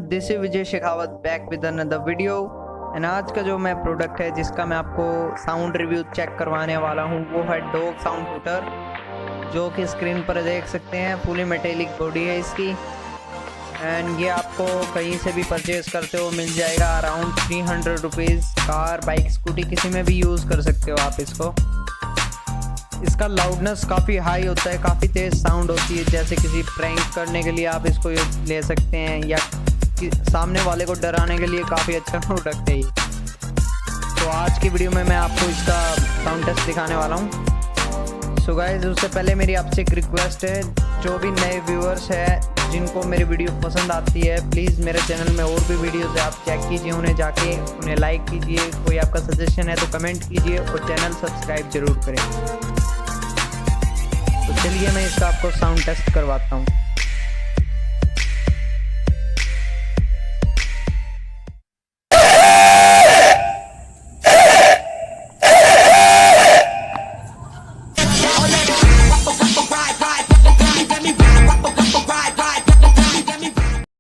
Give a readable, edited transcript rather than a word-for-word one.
This is Vijay Shekhawat back with another video. And आज का जो मैं प्रोडक्ट है जिसका मैं आपको साउंड रिव्यू चेक करवाने वाला हूँ वो है डॉग साउंड हूटर, जो कि स्क्रीन पर देख सकते हैं। फुली मेटेलिक बॉडी है इसकी एंड ये आपको कहीं से भी परचेज करते हो मिल जाएगा around 300 rupees. Car, bike, scooty किसी में भी यूज़ कर सकते हो आप इसको। इसका लाउडनेस काफ़ी हाई होता है, काफ़ी तेज़ साउंड होती है। जैसे किसी प्रैंक करने के लिए आप इसको ले सकते हैं या सामने वाले को डराने के लिए काफ़ी अच्छा प्रोडक्ट है ये। तो आज की वीडियो में मैं आपको इसका साउंड टेस्ट दिखाने वाला हूँ। सो गाइस, उससे पहले मेरी आपसे एक रिक्वेस्ट है, जो भी नए व्यूअर्स हैं जिनको मेरी वीडियो पसंद आती है, प्लीज़ मेरे चैनल में और भी वीडियोज़ है, आप चेक कीजिए उन्हें जाके, उन्हें लाइक कीजिए। कोई आपका सजेशन है तो कमेंट कीजिए और चैनल सब्सक्राइब जरूर करें। तो चलिए मैं इसका आपको साउंड टेस्ट करवाता हूँ।